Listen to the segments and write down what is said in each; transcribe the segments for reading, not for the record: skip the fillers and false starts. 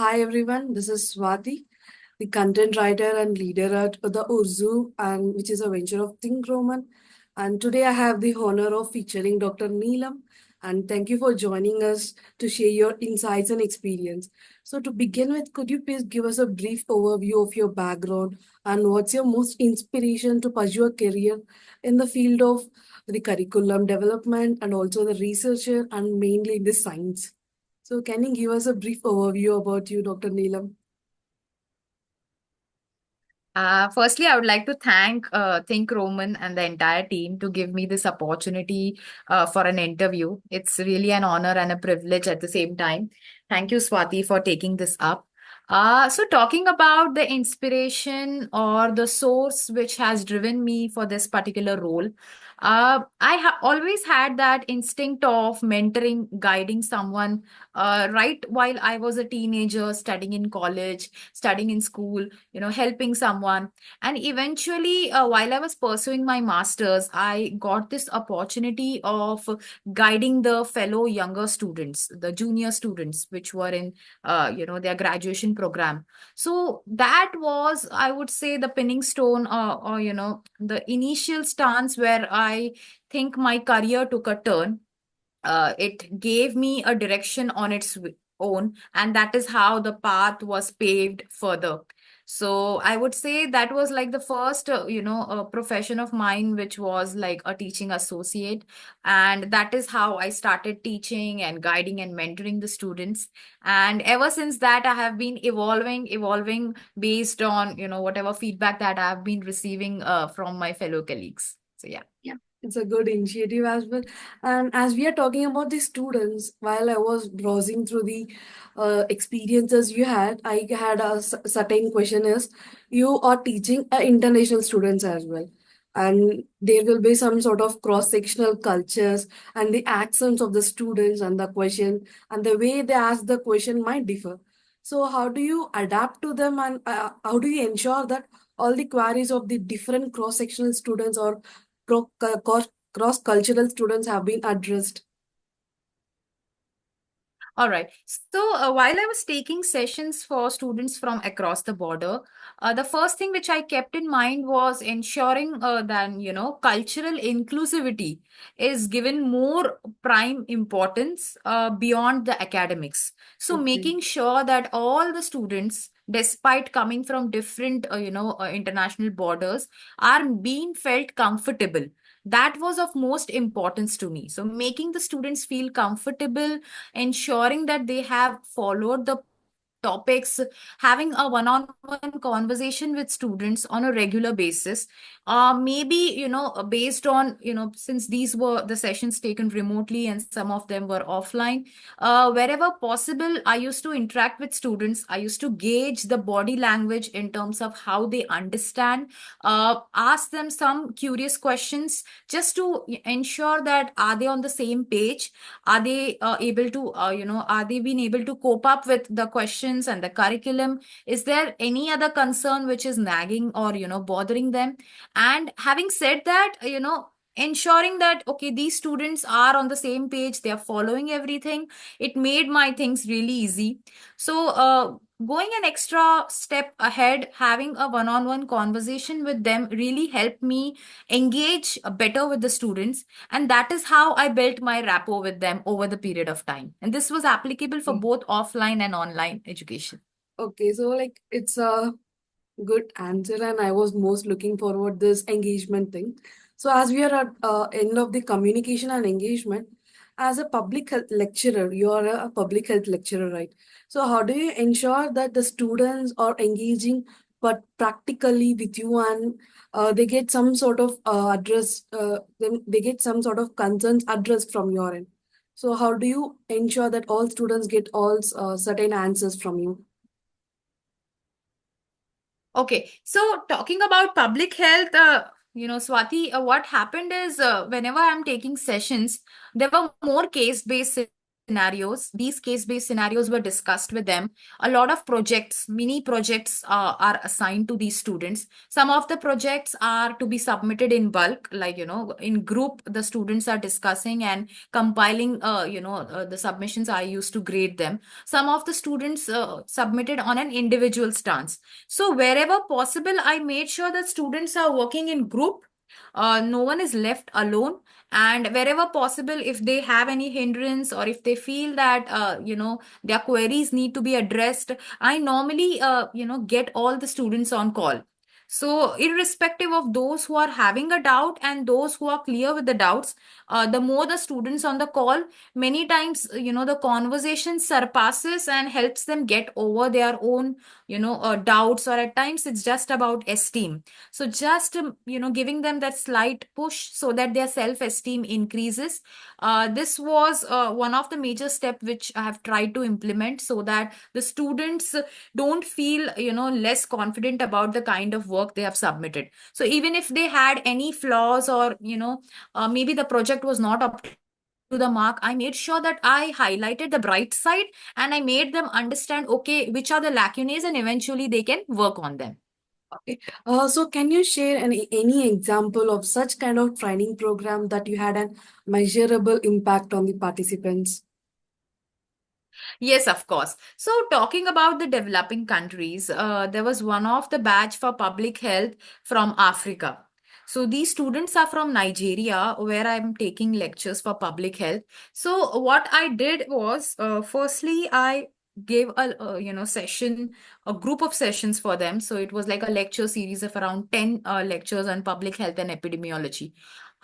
Hi everyone, this is Swati, the content writer and leader at the Urzu, and which is a venture of Think Roman. And today I have the honor of featuring Dr. Neelam. And thank you for joining us to share your insights and experience. So to begin with, could you please give us a brief overview of your background and what's your most inspiration to pursue a career in the field of the curriculum development and also the researcher and mainly the science? So, can you give us a brief overview about you, Dr. Neelam? Firstly, I would like to thank Think Roman and the entire team to give me this opportunity for an interview. It's really an honor and a privilege at the same time. Thank you, Swati, for taking this up. So, talking about the inspiration or the source which has driven me for this particular role, I have always had that instinct of mentoring, guiding someone right while I was a teenager, studying in college, studying in school, helping someone. And eventually, while I was pursuing my master's, I got this opportunity of guiding the fellow younger students, the junior students, which were in, their graduation program. So that was, I would say, the pinning stone, or the initial stance where I think my career took a turn. It gave me a direction on its own, and that is how the path was paved further. So I would say that was like the first, profession of mine, which was like a teaching associate. And that is how I started teaching and guiding and mentoring the students. And ever since that, I have been evolving based on, whatever feedback that I have been receiving from my fellow colleagues. So yeah. Yeah, it's a good initiative as well. And as we are talking about the students, while I was browsing through the experiences you had, I had a certain question is you are teaching international students as well. And there will be some sort of cross-sectional cultures and the accents of the students and the question and the way they ask the question might differ. So how do you adapt to them and how do you ensure that all the queries of the different cross-sectional students or cross-cultural students have been addressed? All right. So while I was taking sessions for students from across the border, the first thing which I kept in mind was ensuring that, cultural inclusivity is given more prime importance beyond the academics. So Okay. making sure that all the students, despite coming from different, international borders, are being felt comfortable. That was of most importance to me. So making the students feel comfortable, ensuring that they have followed the topics, having a one-on-one conversation with students on a regular basis. Maybe, based on, since these were the sessions taken remotely and some of them were offline, wherever possible, I used to interact with students. I used to gauge the body language in terms of how they understand, ask them some curious questions just to ensure that are they on the same page, are they able to are they being able to cope up with the questions and the curriculum, is there any other concern which is nagging or bothering them. And having said that, ensuring that okay, these students are on the same page, they are following everything, it made my things really easy. So going an extra step ahead, having a one-on-one conversation with them really helped me engage better with the students, and that is how I built my rapport with them over the period of time. And this was applicable for both offline and online education. Okay, so like it's a good answer, and I was most looking forward this engagement thing. So as we are at end of the communication and engagement, as a public health lecturer, you are a public health lecturer, right? So how do you ensure that the students are engaging but practically with you and they get some sort of they get some sort of concerns addressed from your end? So how do you ensure that all students get all certain answers from you? Okay, so talking about public health, Swati, what happened is whenever I'm taking sessions, there were more case-based scenarios, these case-based scenarios were discussed with them. A lot of projects, mini projects are assigned to these students. Some of the projects are to be submitted in bulk, like, in group, the students are discussing and compiling, the submissions I used to grade them. Some of the students submitted on an individual stance. So wherever possible, I made sure that students are working in group. No one is left alone, and wherever possible, if they have any hindrance or if they feel that their queries need to be addressed, I normally get all the students on call. So irrespective of those who are having a doubt and those who are clear with the doubts, the more the students on the call, many times the conversation surpasses and helps them get over their own doubts, or at times it's just about esteem. So just giving them that slight push so that their self esteem increases. This was one of the major step which I have tried to implement, so that the students don't feel less confident about the kind of work they have submitted. So even if they had any flaws, or maybe the project was not up to the mark, I made sure that I highlighted the bright side, and I made them understand, okay, which are the lacunae, and eventually they can work on them. Okay. So can you share any example of such kind of training program that you had a measurable impact on the participants? Yes, of course. So, talking about the developing countries, there was one of the batch for public health from Africa. So, these students are from Nigeria, where I'm taking lectures for public health. So, what I did was, firstly, I gave a session, a group of sessions for them. So, it was like a lecture series of around 10 lectures on public health and epidemiology.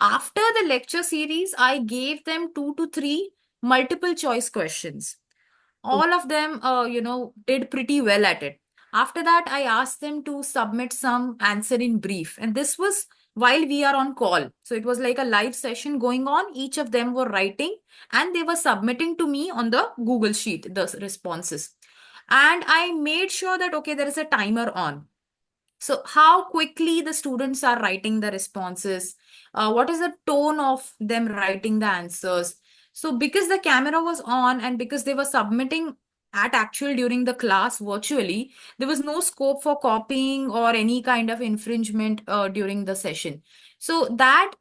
After the lecture series, I gave them 2 to 3 multiple choice questions. All of them did pretty well at it. After that, I asked them to submit some answer in brief, and this was while we are on call. So it was like a live session going on. Each of them were writing and they were submitting to me on the Google sheet the responses, and I made sure that, okay, there is a timer on. So, how quickly the students are writing the responses? What is the tone of them writing the answers? So, because the camera was on and because they were submitting at actual during the class virtually, there was no scope for copying or any kind of infringement during the session. So, that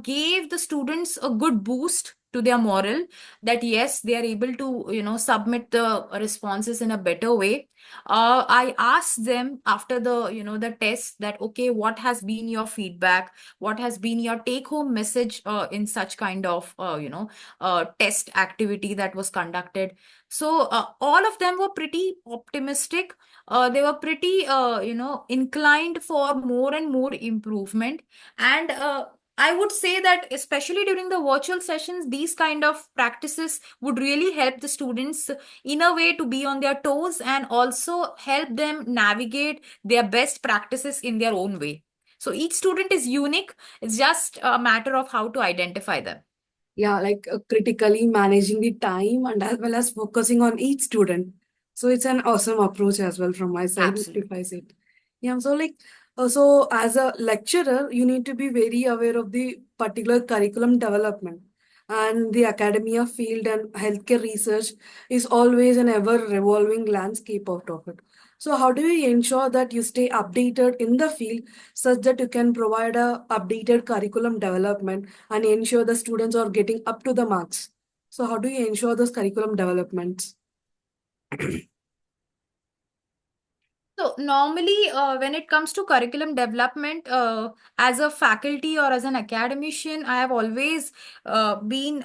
gave the students a good boost to their moral, that yes, they are able to submit the responses in a better way. I asked them after the test that, okay, what has been your feedback? What has been your take home message in such kind of test activity that was conducted? So all of them were pretty optimistic. They were pretty inclined for more and more improvement, and I would say that especially during the virtual sessions, these kind of practices would really help the students in a way to be on their toes and also help them navigate their best practices in their own way. So each student is unique. It's just a matter of how to identify them. Yeah, like critically managing the time and as well as focusing on each student. So it's an awesome approach as well from my side, Absolutely. if I say it. Yeah, so like so as a lecturer, you need to be very aware of the particular curriculum development. And the academia field and healthcare research is always an ever revolving landscape out of it. So how do you ensure that you stay updated in the field such that you can provide a updated curriculum development and ensure the students are getting up to the marks? So how do you ensure those curriculum developments? So normally, when it comes to curriculum development, as a faculty or as an academician, I have always been,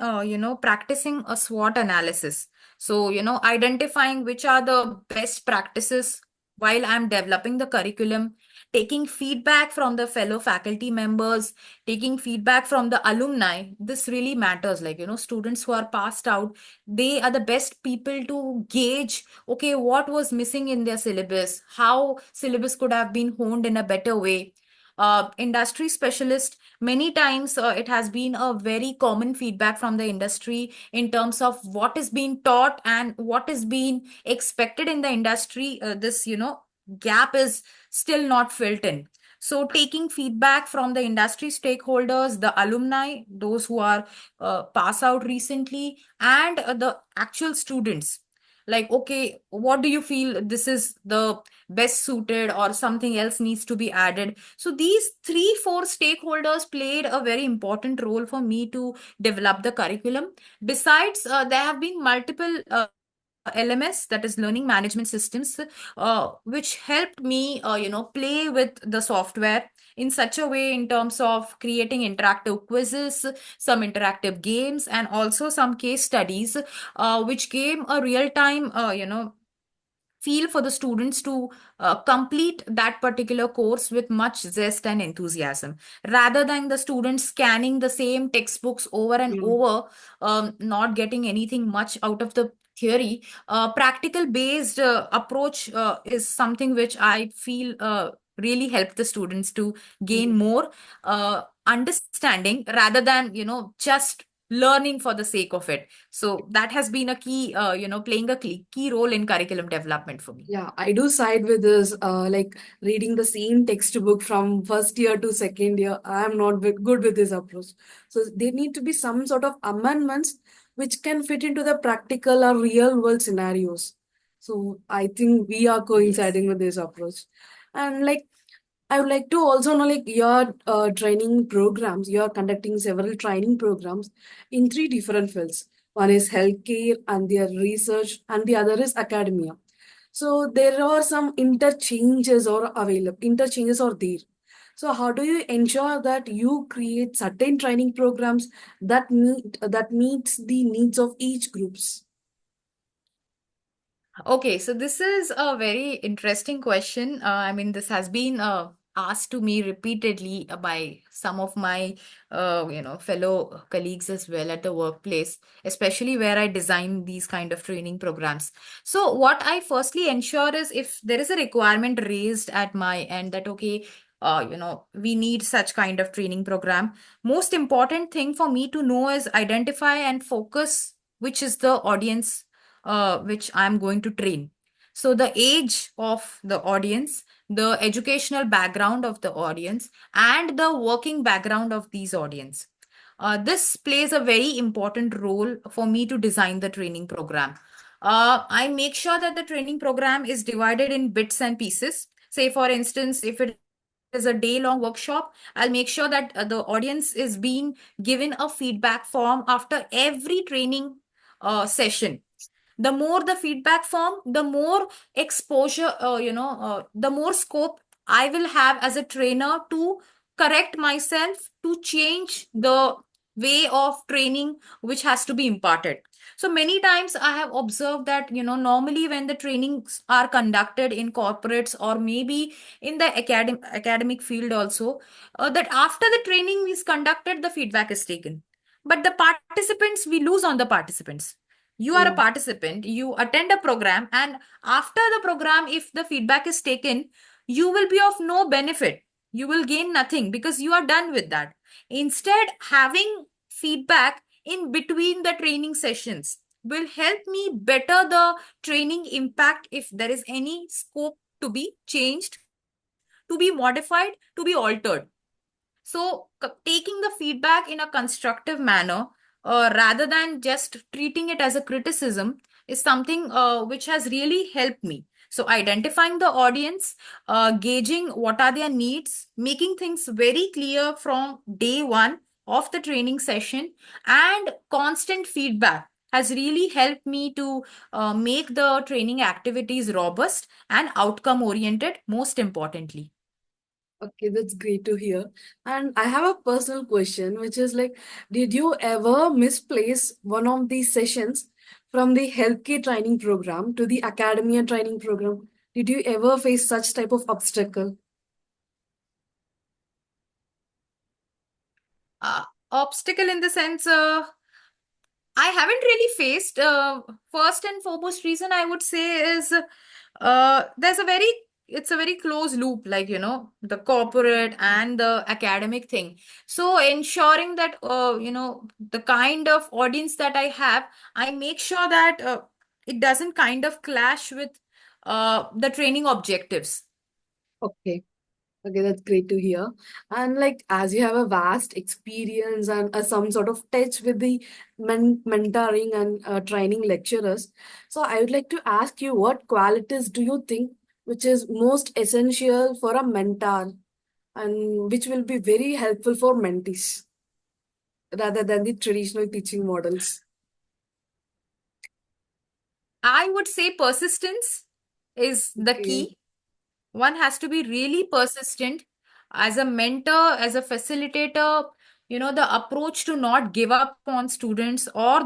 practicing a SWOT analysis. So, identifying which are the best practices while I'm developing the curriculum, taking feedback from the fellow faculty members, taking feedback from the alumni. This really matters. Like, students who are passed out, they are the best people to gauge, okay, what was missing in their syllabus, how syllabus could have been honed in a better way. Industry specialist, many times it has been a very common feedback from the industry in terms of what is being taught and what is being expected in the industry. This gap is still not filled in. So taking feedback from the industry stakeholders, the alumni, those who are pass out recently, and the actual students. Like, okay, what do you feel this is the best suited, or something else needs to be added? So these three, four stakeholders played a very important role for me to develop the curriculum. Besides, there have been multiple LMS, that is learning management systems, which helped me, play with the software in such a way in terms of creating interactive quizzes, some interactive games, and also some case studies, which gave a real time, feel for the students to complete that particular course with much zest and enthusiasm, rather than the students scanning the same textbooks over and Mm. over, not getting anything much out of the theory. Practical based approach is something which I feel really help the students to gain Mm. more understanding, rather than just learning for the sake of it. So that has been a key, playing a key role in curriculum development for me. Yeah, I do side with this, like reading the same textbook from first year to second year. I'm not good with this approach. So there need to be some sort of amendments which can fit into the practical or real world scenarios. So I think we are Yes. coinciding with this approach. And like I would like to also know, like, your training programs. You are conducting several training programs in three different fields. One is healthcare, and their research, and the other is academia. So there are some interchanges are there. So how do you ensure that you create certain training programs that meets the needs of each groups? Okay, so this is a very interesting question. I mean, this has been asked to me repeatedly by some of my, fellow colleagues as well at the workplace, especially where I design these kind of training programs. So, what I firstly ensure is, if there is a requirement raised at my end that, okay, we need such kind of training program. Most important thing for me to know is identify and focus which is the audience which I'm going to train. So, the age of the audience, the educational background of the audience, and the working background of these audience. This plays a very important role for me to design the training program. I make sure that the training program is divided in bits and pieces. Say, for instance, if it is a day long workshop, I'll make sure that the audience is being given a feedback form after every training session. The more the feedback form, the more exposure, the more scope I will have as a trainer to correct myself, to change the way of training which has to be imparted. So many times I have observed that, normally when the trainings are conducted in corporates, or maybe in the academic field also, that after the training is conducted, the feedback is taken, but the participants, we lose on the participants. You are a Yeah. participant, you attend a program, and after the program, if the feedback is taken, you will be of no benefit. You will gain nothing because you are done with that. Instead, having feedback in between the training sessions will help me better the training impact, if there is any scope to be changed, to be modified, to be altered. So, taking the feedback in a constructive manner, rather than just treating it as a criticism, is something which has really helped me. So, identifying the audience, gauging what are their needs, making things very clear from day one of the training session, and constant feedback has really helped me to make the training activities robust and outcome oriented, most importantly. Okay, that's great to hear. And I have a personal question, which is like, did you ever misplace one of these sessions from the healthcare training program to the academia training program? Did you ever face such type of obstacle? Uh, Obstacle in the sense, I haven't really faced. First and foremost reason I would say is, there's a very it's a very close loop, like, the corporate and the academic thing. So ensuring that, the kind of audience that I have, I make sure that it doesn't kind of clash with the training objectives. Okay. Okay, that's great to hear. And like, as you have a vast experience and some sort of touch with the mentoring and training lecturers, so I would like to ask you, what qualities do you think which is most essential for a mentor and which will be very helpful for mentees rather than the traditional teaching models? I would say persistence is the Okay. key. One has to be really persistent as a mentor, as a facilitator. The approach to not give up on students or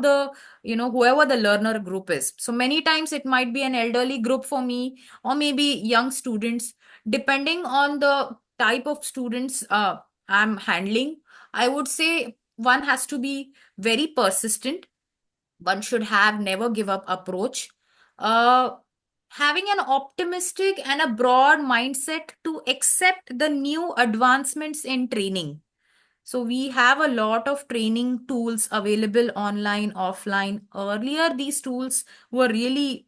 whoever the learner group is. So many times it might be an elderly group for me, or maybe young students, depending on the type of students I'm handling. I would say one has to be very persistent. One should have never give up approach. uh, Having an optimistic and a broad mindset to accept the new advancements in training. So we have a lot of training tools available online, offline. Earlier these tools were really,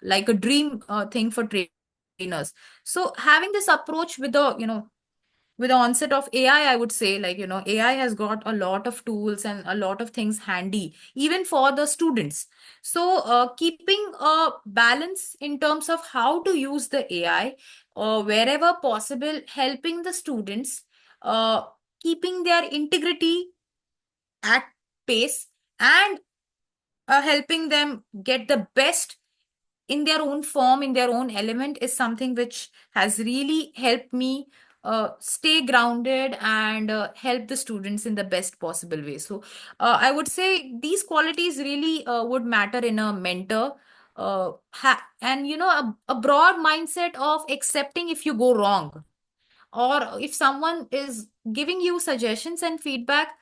like a dream thing for trainers. So having this approach with the onset of AI, I would say, AI has got a lot of tools and a lot of things handy, even for the students. So, keeping a balance in terms of how to use the AI, wherever possible, helping the students, uh, keeping their integrity at pace, and helping them get the best in their own form, in their own element, is something which has really helped me stay grounded and help the students in the best possible way. So, I would say these qualities really would matter in a mentor. And a broad mindset of accepting if you go wrong, or if someone is giving you suggestions and feedback,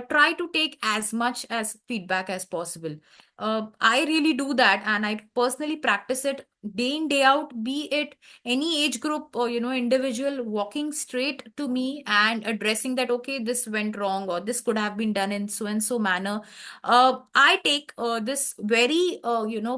try to take as much as feedback as possible. I really do that, and I personally practice it day in day out, be it any age group or individual walking straight to me and addressing that, okay, this went wrong or this could have been done in so and so manner. I take this very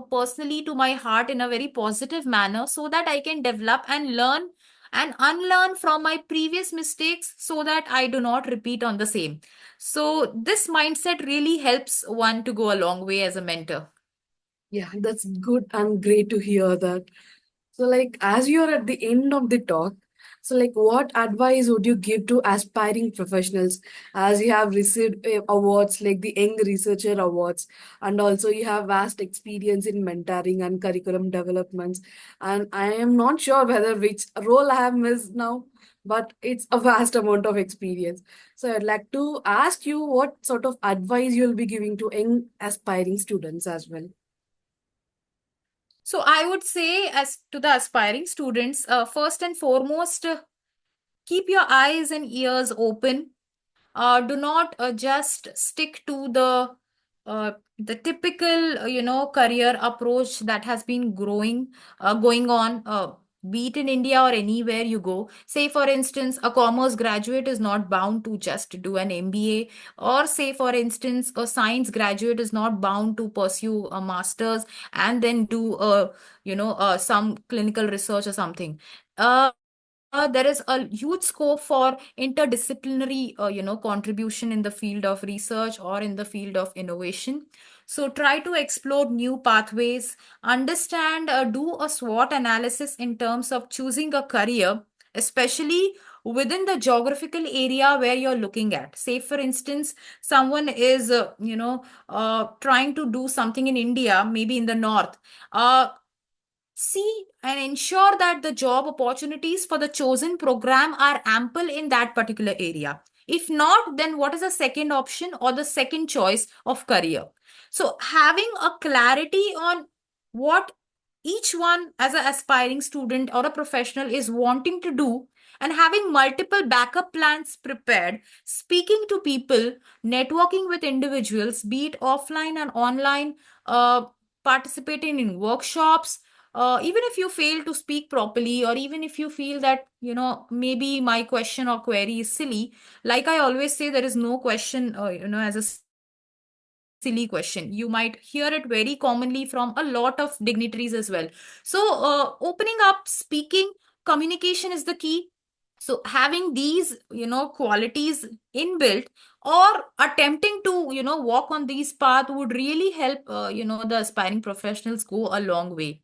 personally to my heart in a very positive manner, so that I can develop and learn and unlearn from my previous mistakes, so that I do not repeat on the same. So, this mindset really helps one to go a long way as a mentor. Yeah, that's good and great to hear that. So, like, as you're at the end of the talk, so like, what advice would you give to aspiring professionals as you have received awards like the Young Researcher Awards, and also you have vast experience in mentoring and curriculum developments. And I am not sure whether which role I have missed now, but it's a vast amount of experience. So, I'd like to ask you what sort of advice you'll be giving to young aspiring students as well. So, I would say, as to the aspiring students, first and foremost, keep your eyes and ears open. Do not just stick to the typical career approach that has been going on, be it in India or anywhere you go. Say for instance, a commerce graduate is not bound to just do an MBA, or say for instance, a science graduate is not bound to pursue a master's and then do some clinical research or something. There is a huge scope for interdisciplinary, contribution in the field of research or in the field of innovation. So try to explore new pathways, understand, do a SWOT analysis in terms of choosing a career, especially within the geographical area where you're looking at. Say, for instance, someone is, trying to do something in India, maybe in the north. See and ensure that the job opportunities for the chosen program are ample in that particular area. If not, then what is the second option or the second choice of career? So, having a clarity on what each one as an aspiring student or a professional is wanting to do, and having multiple backup plans prepared, speaking to people, networking with individuals, be it offline and online, uh, participating in workshops, even if you fail to speak properly, or even if you feel that maybe my question or query is silly. Like I always say, there is no question as a silly question. You might hear it very commonly from a lot of dignitaries as well. So opening up, speaking, communication is the key. So having these, qualities inbuilt, or attempting to, walk on these path would really help, the aspiring professionals go a long way.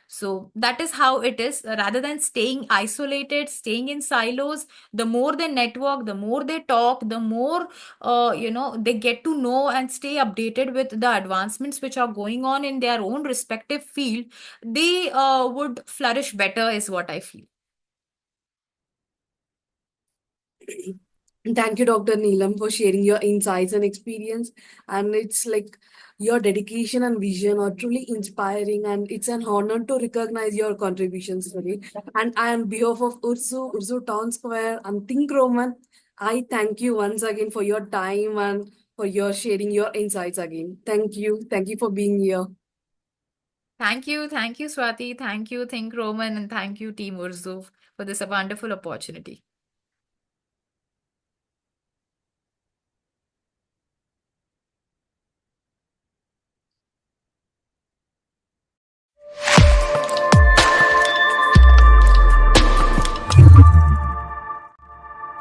So that is how it is. Rather than staying isolated, staying in silos, the more they network, the more they talk, the more, they get to know and stay updated with the advancements which are going on in their own respective field, they would flourish better, is what I feel. Thank you, Dr. Neelam, for sharing your insights and experience. And it's like your dedication and vision are truly inspiring, and it's an honor to recognize your contributions today. And I, on behalf of Ursu Town Square, and Think Roman, I thank you once again for your time and for your sharing your insights again. Thank you. Thank you for being here. Thank you, Swati. Thank you, Think Roman, and thank you, Team Urzu, for this wonderful opportunity.